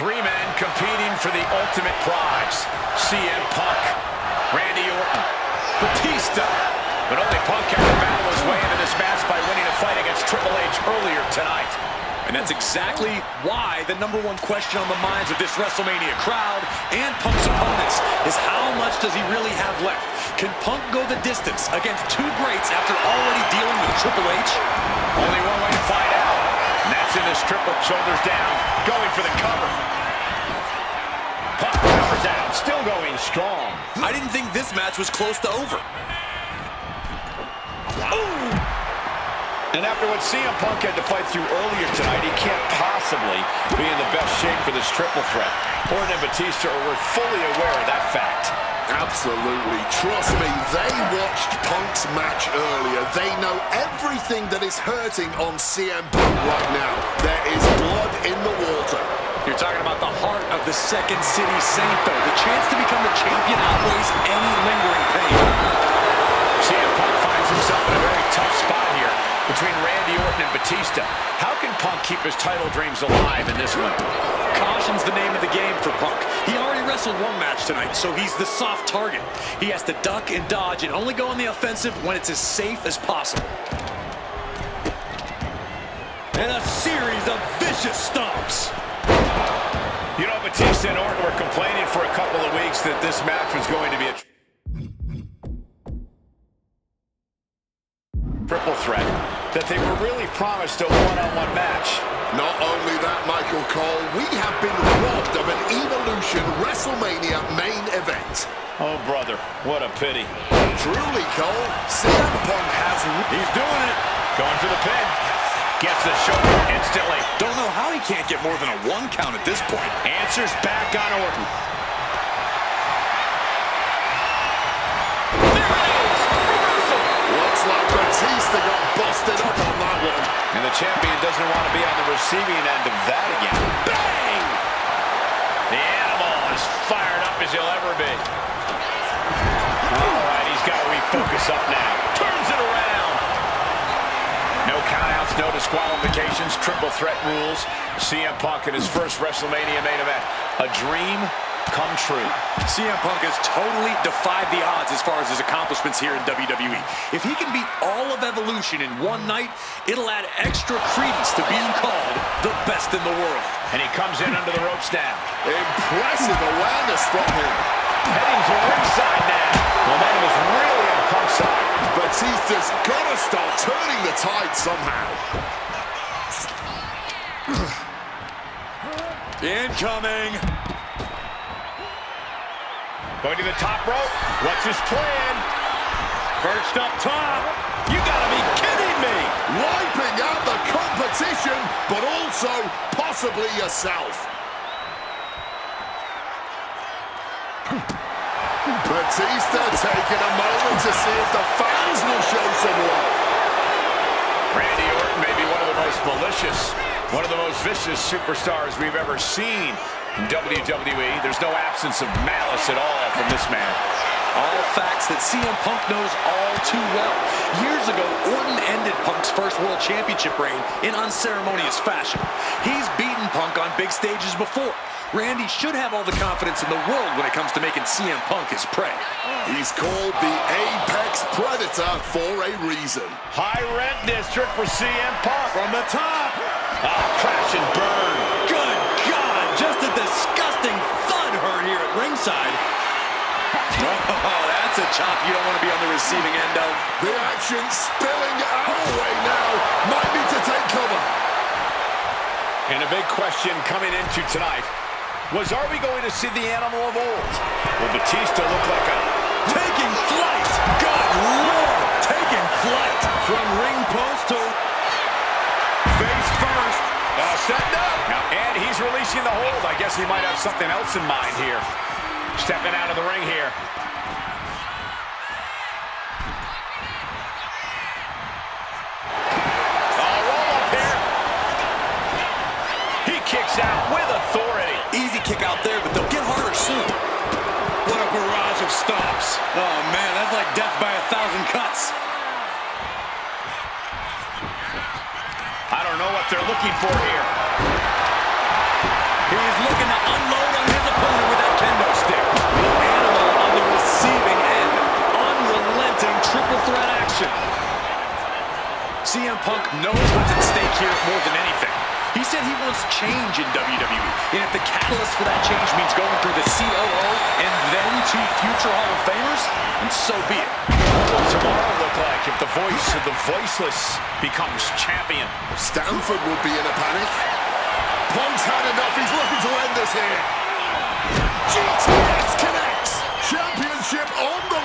Three men competing for the ultimate prize. CM Punk, Randy Orton, Batista. But only Punk had to battle his way into this match by winning a fight against Triple H earlier tonight. And that's exactly why the #1 question on the minds of this WrestleMania crowd and Punk's opponents is how much does he really have left? Can Punk go the distance against two greats after already dealing with Triple H? Only one way to find out. And that's in this triple, shoulders down, going for the cover. Punk covers out, still going strong. I didn't think this match was close to over. Ooh. And after what CM Punk had to fight through earlier tonight, he can't possibly be in the best shape for this triple threat. Orton and Batista were fully aware of that fact. Absolutely. Trust me, they watched Punk's match earlier. They know everything that is hurting on CM Punk right now. There is blood in the water. You're talking about the heart of the Second City Saint, though. The chance to become the champion outweighs any lingering pain. CM Punk finds himself in a very tough spot here between Randy Orton and Batista. How can Punk keep his title dreams alive in this one? Caution's the name of the game for Punk. He already wrestled one match tonight, so he's the soft target. He has to duck and dodge and only go on the offensive when it's as safe as possible. And a series of vicious stomps. You know, Batista and Orton were complaining for a couple of weeks that this match was going to be a triple threat, that they were really promised a one-on-one match. Not only that, Michael Cole, we have been robbed of an Evolution WrestleMania main event. Oh, brother, what a pity. Truly, Cole, CM Punk has... He's doing it. Going for the pin. Gets the shoulder instantly. Don't know how he can't get more than a 1 count at this point. Answers back on Orton. Looks like Batista got busted up on that one. And the champion doesn't want to be on the receiving end of that again. Bang! The animal is fired up as he'll ever be. All right, he's got to refocus up now. Turns it around. No countouts, no disqualifications, triple threat rules. CM Punk in his first WrestleMania main event. A dream come true. CM Punk has totally defied the odds as far as his accomplishments here in WWE. If he can beat all of Evolution in one night, it'll add extra credence to being called the best in the world. And he comes in under the ropes now. Impressive awareness from him. Heading to ringside now. Momentum is really on Punk's side. Batista's got to start turning the tide somehow. Incoming. Going to the top rope. What's his plan? Perched up top. You gotta be kidding me! Wiping out the competition, but also possibly yourself. Batista taking a moment to see if the fans will show some love. Randy Orton may be one of the most malicious, one of the most vicious superstars we've ever seen in WWE. There's no absence of malice at all from this man. All facts that CM Punk knows all too well. Years ago, Orton ended Punk's first World Championship reign in unceremonious fashion. He's beaten Punk on big stages before. Randy should have all the confidence in the world when it comes to making CM Punk his prey. He's called the Apex Predator for a reason. High rent district for CM Punk. From the top. Crash and burn. Good God, just a disgusting thud heard here at ringside. Oh, that's a chop you don't want to be on the receiving end of. The action spilling our way now. Might need to take cover. And a big question coming into tonight was, are we going to see the animal of old? Will Batista look like a... Taking flight! Good Lord! Taking flight! From ring post to... face first. Setting up. Now, and he's releasing the hold. I guess he might have something else in mind here. Stepping out of the ring here. Roll up here. He kicks out with authority. Easy kick out there, but they'll get harder soon. What a barrage of stomps. Oh, man, that's like death by 1,000 cuts. I don't know what they're looking for here. He's looking to unload on his opponent with that kendo stick. The animal on the receiving end. Unrelenting triple threat action. CM Punk knows what's at stake here more than anything. He said he wants change in WWE, and if the catalyst for that change means going through the COO and then to future Hall of Famers, then so be it. What will tomorrow look like if the voice of the voiceless becomes champion? Stanford would be in a panic. Punk's had enough. He's looking to end this here. GTS connects. Championship on the...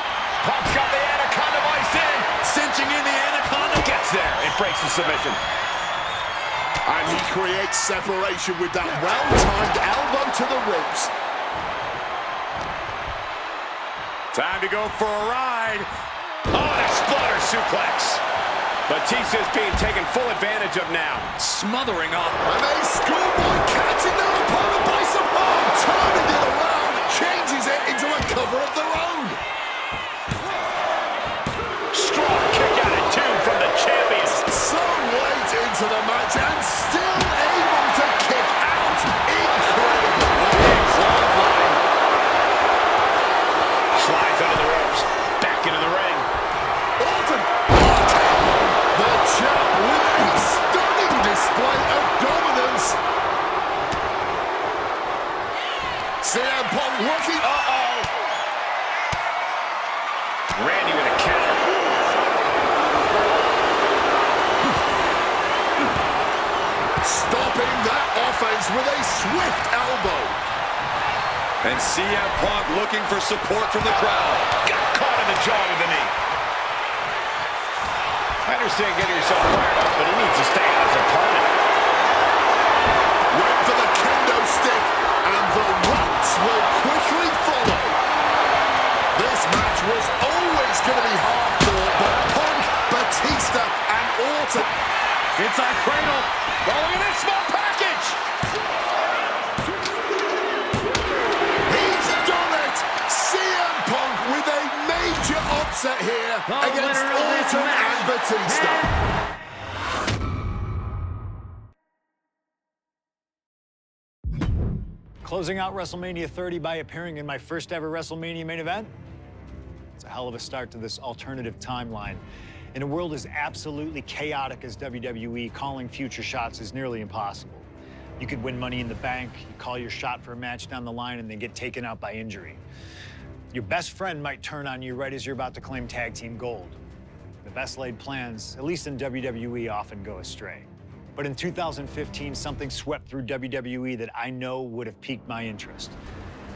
Punk's got the Anaconda vice in. Cinching in the Anaconda. Gets there. It breaks the submission. And he creates separation with that well-timed elbow to the ribs. Time to go for a ride. Oh, that exploder suplex. Batista's being taken full advantage of now. Smothering off. And a schoolboy catching their opponent by some arm, turning it around, changes it into a cover of their own. Strong kick out at two from the champion. So late into the match and still able to kick out. Incredible. Slides under the ropes. Back into the ring. Orton. The champ with a stunning display of dominance. CM Punk working. Randy with a counter. Stopping that offense with a swift elbow. And CM Punk looking for support from the crowd. Got caught in the jaw with the knee. I understand getting yourself fired up, but he needs to stay out as a opponent. Went for the kendo stick, and the rats will quickly follow. This match was always going to be hardcore, but Punk, Batista, and Orton. Inside cradle. Oh, look at this small package. He's done it. CM Punk with a major upset here against Orton and Batista. Closing out WrestleMania 30 by appearing in my first ever WrestleMania main event? It's a hell of a start to this alternative timeline. In a world as absolutely chaotic as WWE, calling future shots is nearly impossible. You could win Money in the Bank, you call your shot for a match down the line, and then get taken out by injury. Your best friend might turn on you right as you're about to claim tag team gold. The best laid plans, at least in WWE, often go astray. But in 2015, something swept through WWE that I know would have piqued my interest.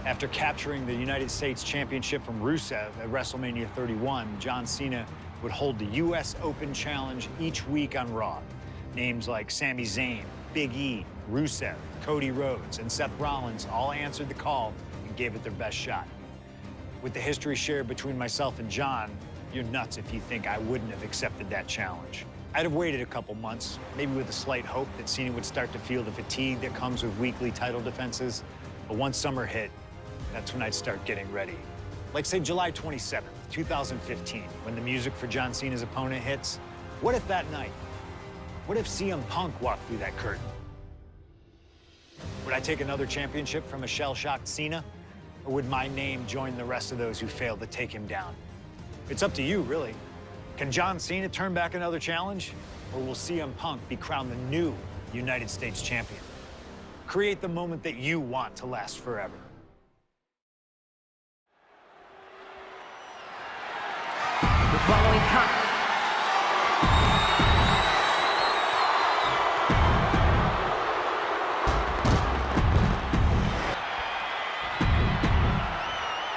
After capturing the United States Championship from Rusev at WrestleMania 31, John Cena would hold the U.S. Open Challenge each week on Raw. Names like Sami Zayn, Big E, Rusev, Cody Rhodes, and Seth Rollins all answered the call and gave it their best shot. With the history shared between myself and John, you're nuts if you think I wouldn't have accepted that challenge. I'd have waited a couple months, maybe with a slight hope that Cena would start to feel the fatigue that comes with weekly title defenses. But once summer hit, that's when I'd start getting ready. Like, say, July 27th, 2015, when the music for John Cena's opponent hits. What if that night? What if CM Punk walked through that curtain? Would I take another championship from a shell-shocked Cena? Or would my name join the rest of those who failed to take him down? It's up to you, really. Can John Cena turn back another challenge? Or will CM Punk be crowned the new United States champion? Create the moment that you want to last forever. The following contest.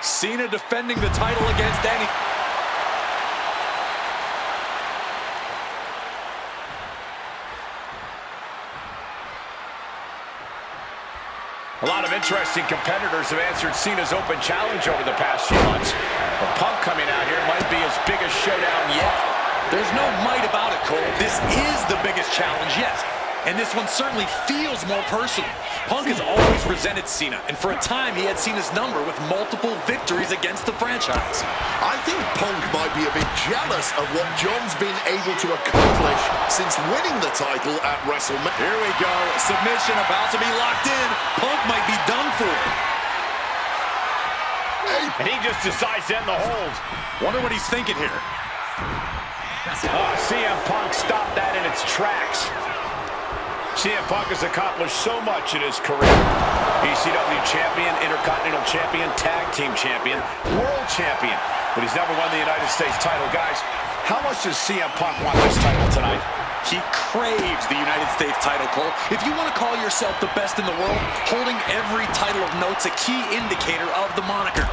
Cena defending the title against any... A lot of interesting competitors have answered Cena's open challenge over the past few months. But Punk coming out here might be his biggest showdown yet. There's no might about it, Cole. This is the biggest challenge yet. and this one certainly feels more personal. Punk has always resented Cena, and for a time he had Cena's number with multiple victories against the franchise. I think Punk might be a bit jealous of what John's been able to accomplish since winning the title at WrestleMania. Here we go, submission about to be locked in. Punk might be done for. And he just decides to end the hold. Wonder what he's thinking here. CM Punk stopped that in its tracks. CM Punk has accomplished so much in his career. ECW champion, Intercontinental champion, tag team champion, world champion. But he's never won the United States title. Guys, how much does CM Punk want this title tonight? He craves the United States title, Cole. If you want to call yourself the best in the world, holding every title of note's a key indicator of the moniker.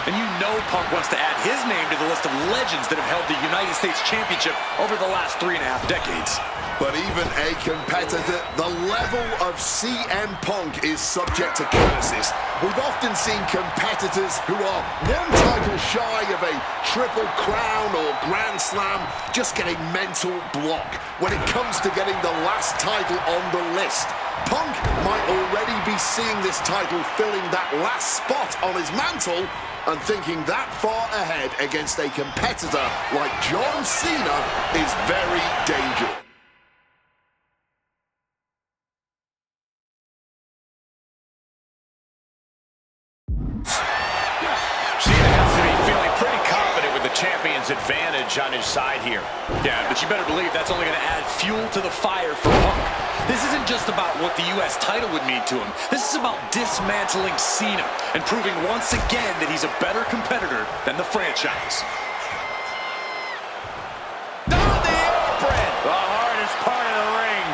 And you know Punk wants to add his name to the list of legends that have held the United States Championship over the last 3.5 decades. But even a competitor, the level of CM Punk is subject to curses. We've often seen competitors who are one title shy of a triple crown or grand slam just get a mental block when it comes to getting the last title on the list. Punk might already be seeing this title filling that last spot on his mantle and thinking that far ahead against a competitor like John Cena is very dangerous. Cena has to be feeling pretty confident with the champion's advantage on his side here. Yeah, but you better believe that's only going to add fuel to the fire for Punk. This isn't just about what the U.S. title would mean to him. This is about dismantling Cena and proving once again that he's a better competitor than the franchise. Down the apron! The hardest part of the ring.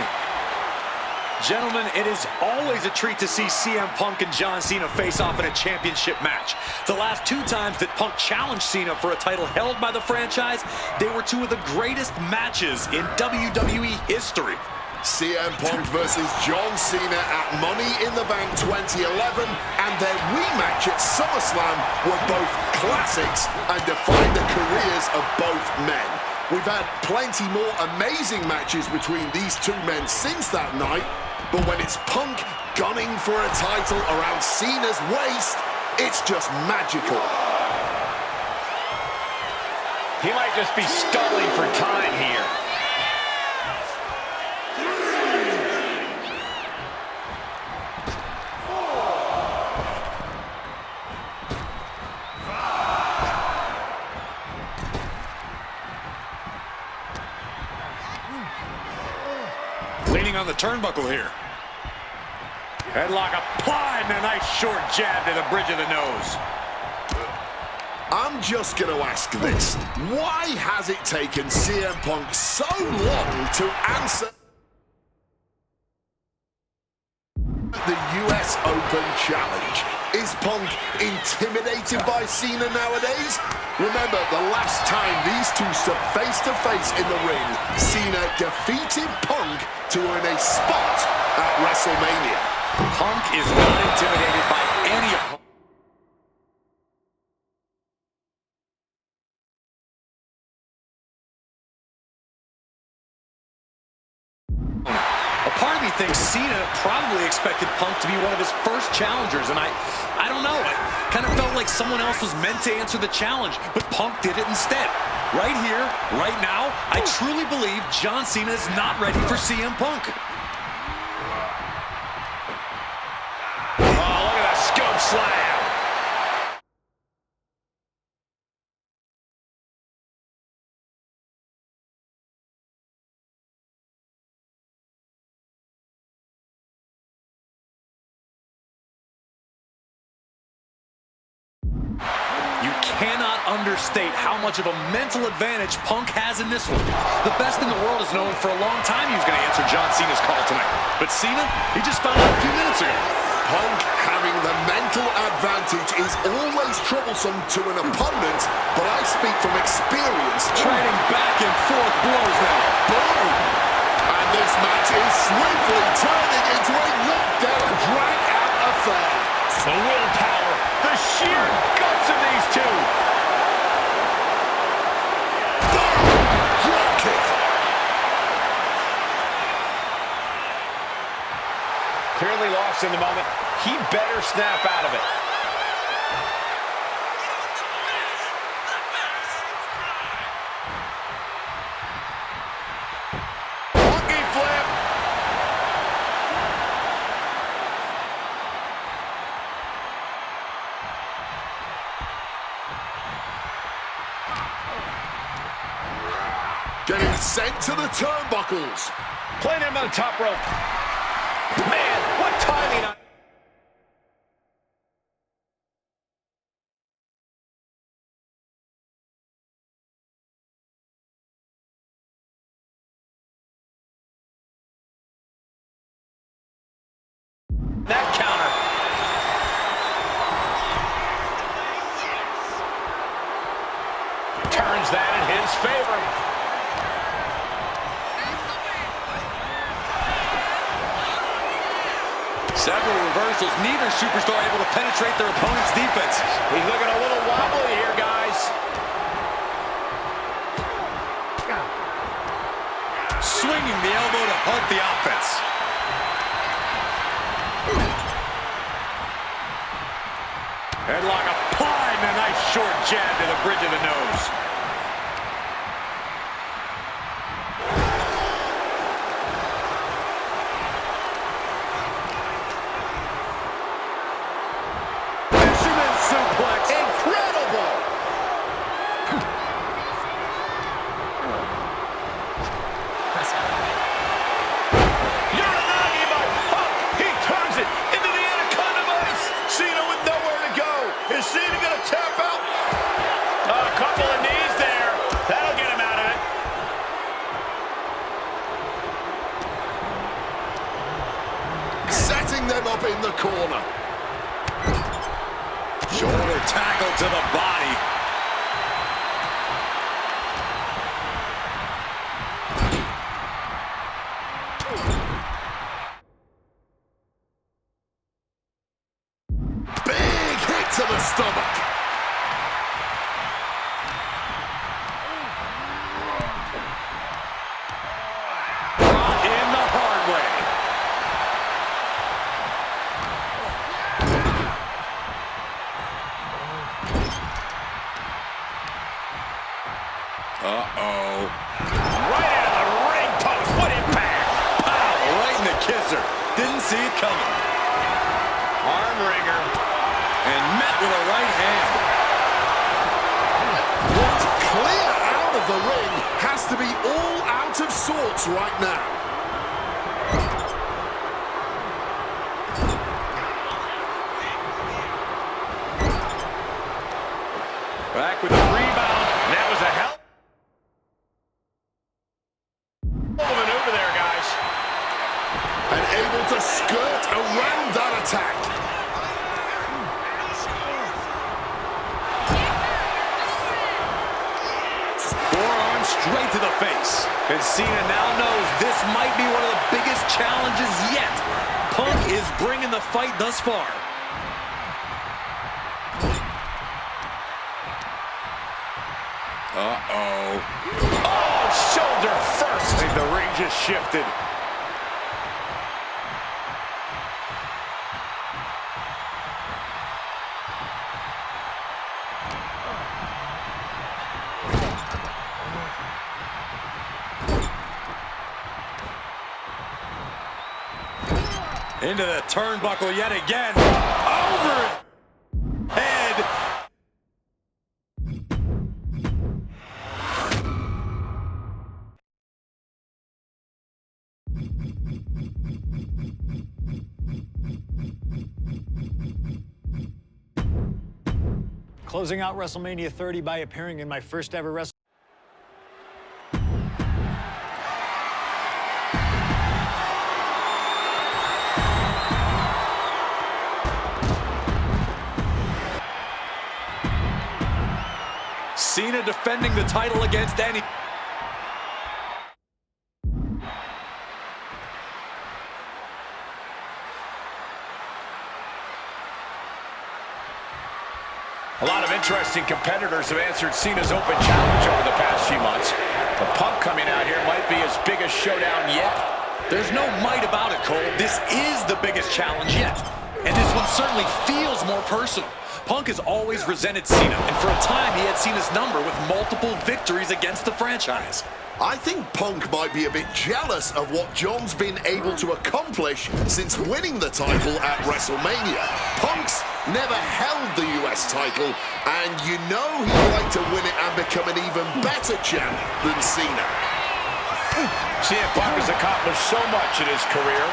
Gentlemen, it is always a treat to see CM Punk and John Cena face off in a championship match. The last 2 times that Punk challenged Cena for a title held by the franchise, they were 2 of the greatest matches in WWE history. CM Punk versus John Cena at Money in the Bank 2011 and their rematch at SummerSlam were both classics and defined the careers of both men. We've had plenty more amazing matches between these 2 men since that night, but when it's Punk gunning for a title around Cena's waist, it's just magical. He might just be stalling for time here. Leaning on the turnbuckle here. Headlock applied and a nice short jab to the bridge of the nose. I'm just going to ask this. Why has it taken CM Punk so long to answer the US Open Challenge? Is Punk intimidated by Cena nowadays? Remember, the last time these 2 stood face-to-face in the ring, Cena defeated Punk to earn a spot at WrestleMania. Punk is not intimidated by any opponent. A part of me thinks Cena probably expected Punk to be one of his first challengers, and I don't know. I kind of felt like someone else was meant to answer the challenge, but Punk did it instead. Right here, right now, I truly believe John Cena is not ready for CM Punk. Oh, look at that scope slam. You cannot understate how much of a mental advantage Punk has in this one. The best in the world has known for a long time he was going to answer John Cena's call tonight. But Cena, he just found out a few minutes ago. Punk having the mental advantage is always troublesome to an opponent, but I speak from experience. Trading back and forth blows now. Boom! And this match is swiftly turning into a knockdown, drag-out affair. The willpower, the sheer guts of these 2. Boom! Drop kick. reflex in the moment. He better snap out of it. Monkey flip. Getting sent to the turnbuckles. Playing him on the top rope. Man, what timing on... that counter. Turns that in his favor. Several reversals, neither superstar able to penetrate their opponent's defenses. He's looking a little wobbly here, guys. Swinging the elbow to halt the offense. Headlock applied and a nice short jab to the bridge of the nose. Them up in the corner. Shoulder tackle to the body. Big hit to the stomach. Brought in the hard way. Uh-oh. Right into the ring post. What impact. Pow, right in the kisser. Didn't see it coming. Arm wringer. And met with a right hand. What's clear out of the ring has to be all out of sorts right now. Back with the rebound. That was a hell of a maneuver there, guys. And able to skirt around that attack. Forearm straight to the face. And Cena now knows this might be one of the biggest challenges yet. Punk is bringing the fight thus far. Uh-oh. Oh, shoulder first. I think the ring just shifted. Into the turnbuckle yet again. Over head. Closing out WrestleMania 30 by appearing in my first ever Cena defending the title against any... A lot of interesting competitors have answered Cena's open challenge over the past few months. The Punk coming out here might be his biggest showdown yet. There's no might about it, Cole. This is the biggest challenge yet. And this one certainly feels more personal. Punk has always resented Cena, and for a time he had Cena's number with multiple victories against the franchise. I think Punk might be a bit jealous of what John's been able to accomplish since winning the title at WrestleMania. Punk's never held the US title, and you know he'd like to win it and become an even better champ than Cena. CM Punk has accomplished so much in his career.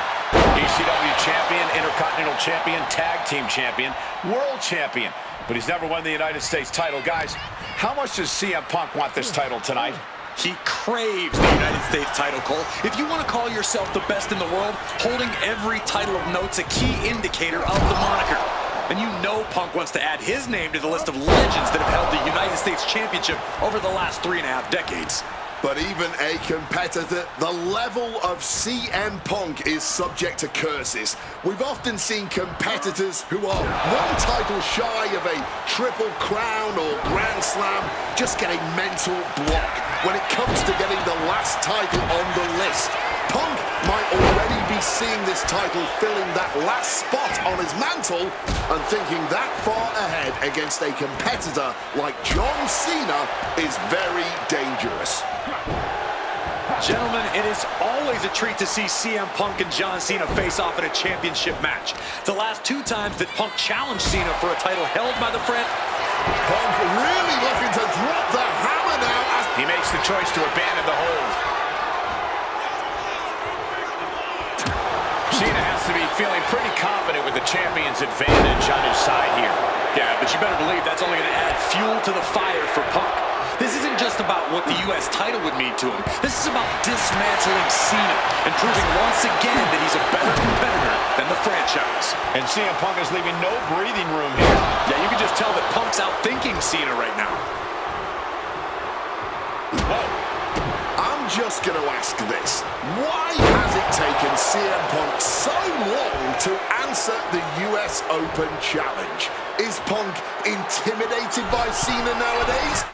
ECW champion, Intercontinental champion, Tag Team champion, World champion. But he's never won the United States title. Guys, how much does CM Punk want this title tonight? He craves the United States title, Cole. If you want to call yourself the best in the world, holding every title of note's a key indicator of the moniker. And you know Punk wants to add his name to the list of legends that have held the United States Championship over the last 3.5 decades. But even a competitor, the level of CM Punk is subject to curses. We've often seen competitors who are one title shy of a triple crown or grand slam just get a mental block when it comes to getting the last title on the list. Punk might already be seeing this title filling that last spot on his mantle and thinking that far ahead against a competitor like John Cena is very dangerous. Gentlemen, it is always a treat to see CM Punk and John Cena face off in a championship match. The last 2 times that Punk challenged Cena for a title held by the friend. Punk really looking to drop the hammer now as he makes the choice to abandon the hold. Cena has to be feeling pretty confident with the champion's advantage on his side here. Yeah, but you better believe that's only going to add fuel to the fire for Punk. This isn't just about what the U.S. title would mean to him. This is about dismantling Cena and proving once again that he's a better competitor than the franchise. And CM Punk is leaving no breathing room here. Yeah, you can just tell that Punk's outthinking Cena right now. Whoa. I'm just going to ask this. Why has it taken CM Punk so long to answer the US Open Challenge? Is Punk intimidated by Cena nowadays?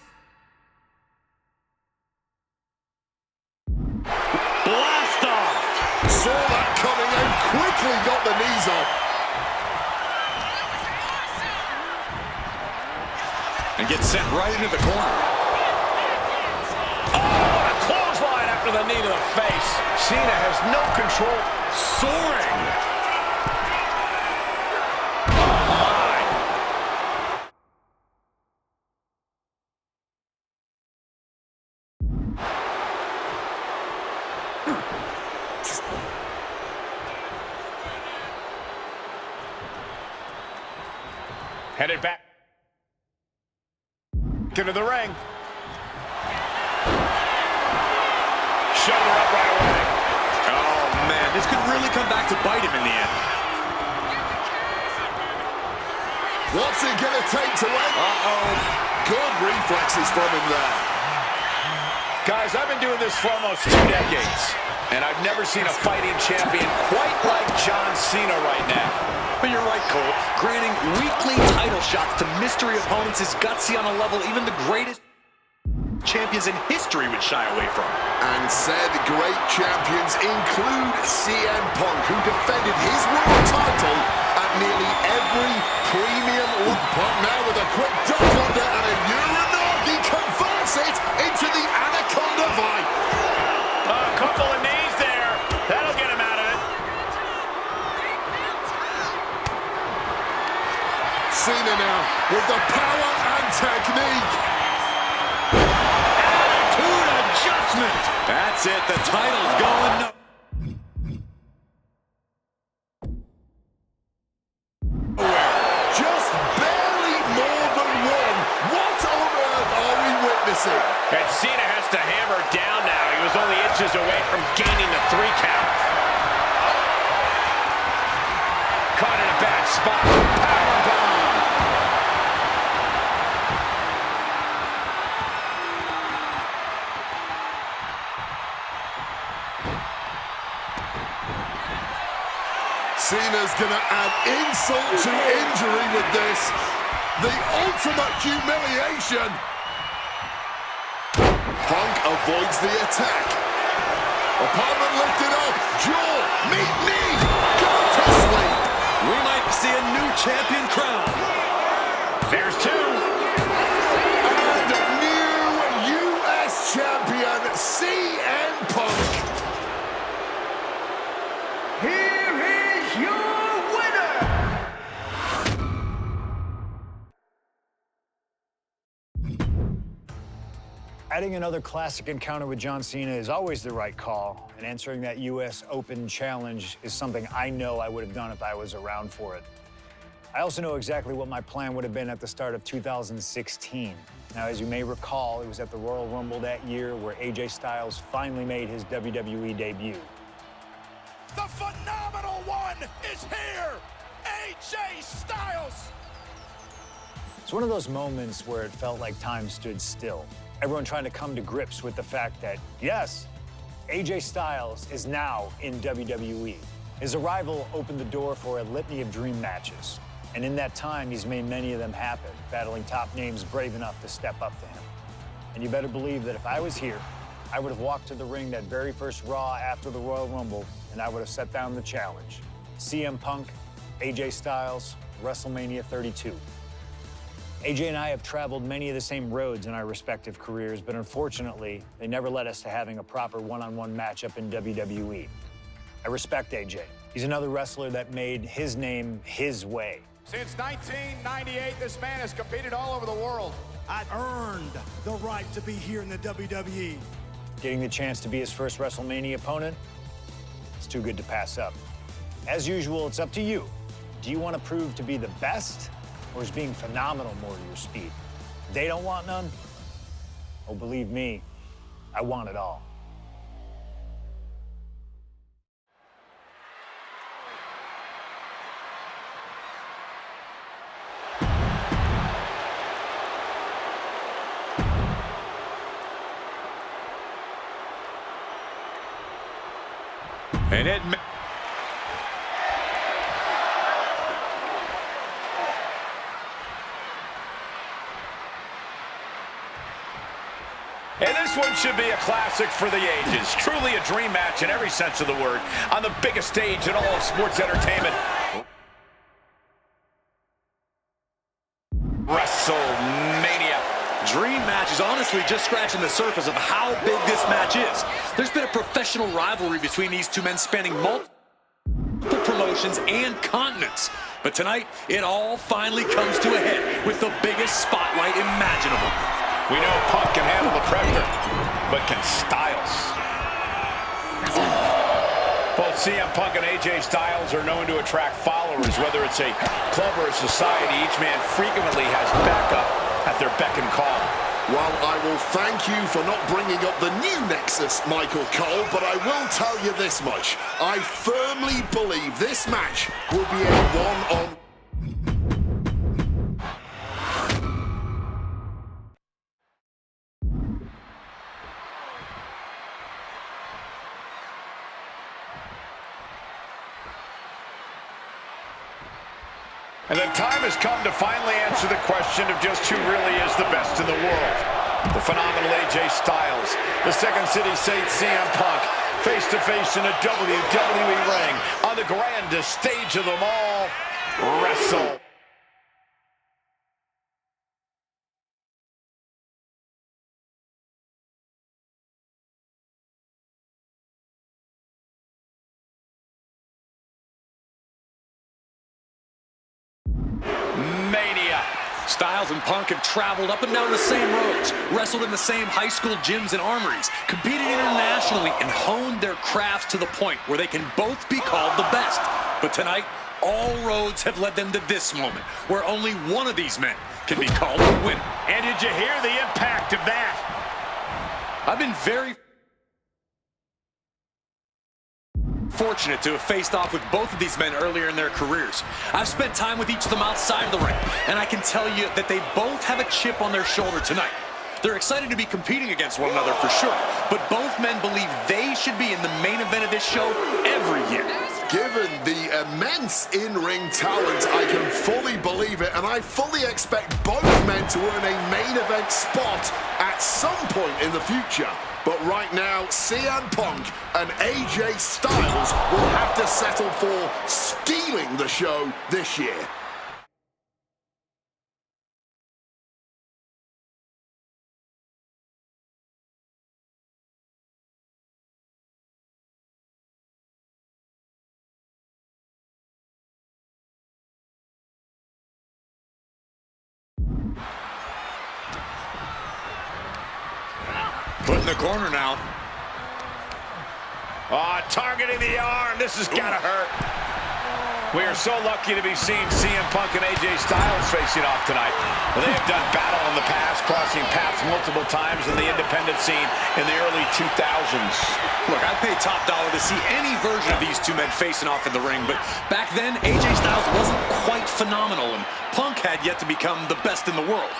Blast off! Saw that coming and quickly got the knees up. And gets sent right into the corner. Oh, a clothesline after the knee to the face. Cena has no control. Soaring! Headed back into the ring. Shoulder up right away. Oh, man, this could really come back to bite him in the end. What's it going to take to win? Uh-oh. Good reflexes from him there. Guys, I've been doing this for almost 2 decades, and I've never seen a fighting champion quite like John Cena right now. But you're right, Cole. Granting weekly title shots to mystery opponents is gutsy on a level even the greatest champions in history would shy away from. And said great champions include CM Punk, who defended his world title at nearly every premium look. Punk now with a quick duck under and a Uranagi converts it into the Anaconda Vibe. A couple of knees there. That'll get him out of it. Cena now with the power and technique. Attitude adjustment. That's it. The title's going up. Just barely more than one. What on earth are we witnessing? And Cena has to hammer down now. He was only inches away from gaining the 3 count. Caught in a bad spot. Powerbomb. Cena's gonna add insult to injury with this. The ultimate humiliation. Punk avoids the attack. Opponent lifted up. Jaw, meet me. Go to sleep. We might see a new champion crown. There's two. And new U.S. champion, CM Punk. Here is your winner. Adding another classic encounter with John Cena is always the right call, and answering that U.S. Open challenge is something I know I would have done if I was around for it. I also know exactly what my plan would have been at the start of 2016. Now, as you may recall, it was at the Royal Rumble that year where AJ Styles finally made his WWE debut. The phenomenal one is here, AJ Styles. It's one of those moments where it felt like time stood still. Everyone trying to come to grips with the fact that, yes, AJ Styles is now in WWE. His arrival opened the door for a litany of dream matches. And in that time, he's made many of them happen, battling top names brave enough to step up to him. And you better believe that if I was here, I would have walked to the ring that very first Raw after the Royal Rumble, and I would have set down the challenge. CM Punk, AJ Styles, WrestleMania 32. AJ and I have traveled many of the same roads in our respective careers, but unfortunately, they never led us to having a proper one-on-one matchup in WWE. I respect AJ. He's another wrestler that made his name his way. Since 1998, this man has competed all over the world. I earned the right to be here in the WWE. Getting the chance to be his first WrestleMania opponent, it's too good to pass up. As usual, it's up to you. Do you want to prove to be the best, or is being phenomenal more to your speed? They don't want none? Oh, believe me, I want it all. And this one should be a classic for the ages. Truly a dream match in every sense of the word. On the biggest stage in all of sports entertainment. WrestleMania. dream match is honestly just scratching the surface of how big this match is. There's been a professional rivalry between these two men spanning multiple promotions and continents. But tonight, it all finally comes to a head with the biggest spotlight imaginable. We know Punk can handle the pressure, but can Styles? Both CM Punk and AJ Styles are known to attract followers, whether it's a club or a society. Each man frequently has backup at their beck and call. Well, I will thank you for not bringing up the new Nexus, Michael Cole, but I will tell you this much. I firmly believe this match will be a one-on-one. And the time has come to finally answer the question of just who really is the best in the world. The phenomenal AJ Styles, the Second City Saint CM Punk, face-to-face in a WWE ring on the grandest stage of them all, Wrestle. Styles and Punk have traveled up and down the same roads, wrestled in the same high school gyms and armories, competed internationally, and honed their crafts to the point where they can both be called the best. But tonight, all roads have led them to this moment, where only one of these men can be called the winner. And did you hear the impact of that? I've been very fortunate to have faced off with both of these men earlier in their careers. I've spent time with each of them outside of the ring, and I can tell you that they both have a chip on their shoulder tonight. They're excited to be competing against one another for sure, but both men believe they should be in the main event of this show every year. Given the immense in-ring talent, I can fully believe it, and I fully expect both men to earn a main event spot at some point in the future. But right now, CM Punk and AJ Styles will have to settle for stealing the show this year. Put in the corner now. Oh, targeting the arm. This has got to hurt. We are so lucky to be seeing CM Punk and AJ Styles facing off tonight. They have done battle in the past, crossing paths multiple times in the independent scene in the early 2000s. Look, I'd pay top dollar to see any version of these two men facing off in the ring, but back then, AJ Styles wasn't quite phenomenal, and Punk had yet to become the best in the world.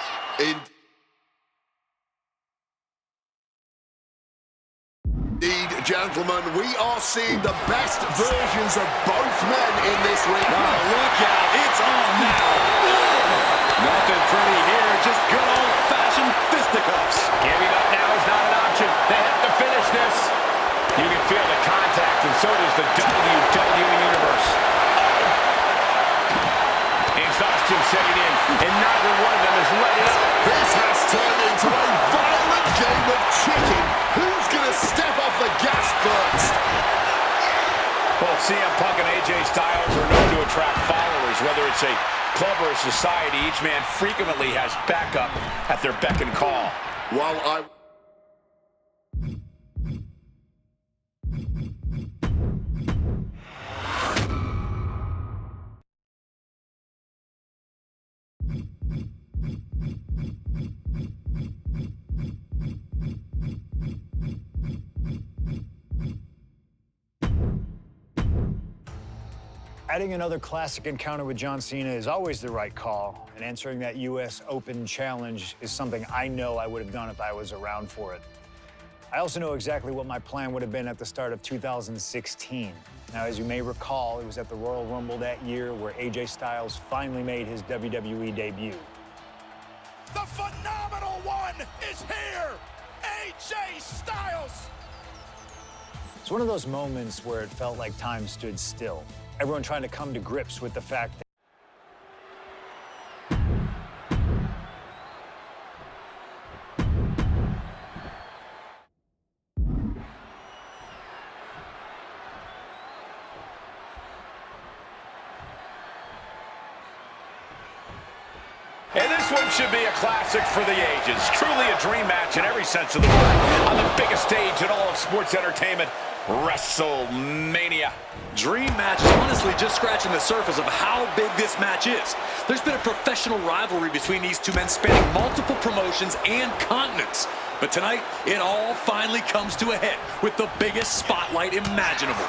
Indeed, gentlemen, we are seeing the best versions of both men in this ring. Oh, look out. It's on now. Nothing pretty here, just good old-fashioned fisticuffs. Giving up now is not an option. They have to finish this. You can feel the contact, and so does the WWE Universe. Exhaustion setting in, and neither one of them is letting up. This has turned into a violent game of chicken. Who's going to step off the gas first? Both CM Punk and AJ Styles are known to attract followers. Whether it's a club or a society, each man frequently has backup at their beck and call. While I... Adding another classic encounter with John Cena is always the right call, and answering that U.S. Open challenge is something I know I would have done if I was around for it. I also know exactly what my plan would have been at the start of 2016. Now, as you may recall, it was at the Royal Rumble that year where AJ Styles finally made his WWE debut. The phenomenal one is here! AJ Styles! It's one of those moments where it felt like time stood still. Everyone trying to come to grips with the fact that And this one should be a classic for the ages. Truly a dream match in every sense of the word. On the biggest stage in all of sports entertainment, WrestleMania. Dream match is honestly just scratching the surface of how big this match is. There's been a professional rivalry between these two men spanning multiple promotions and continents. But tonight, it all finally comes to a head with the biggest spotlight imaginable.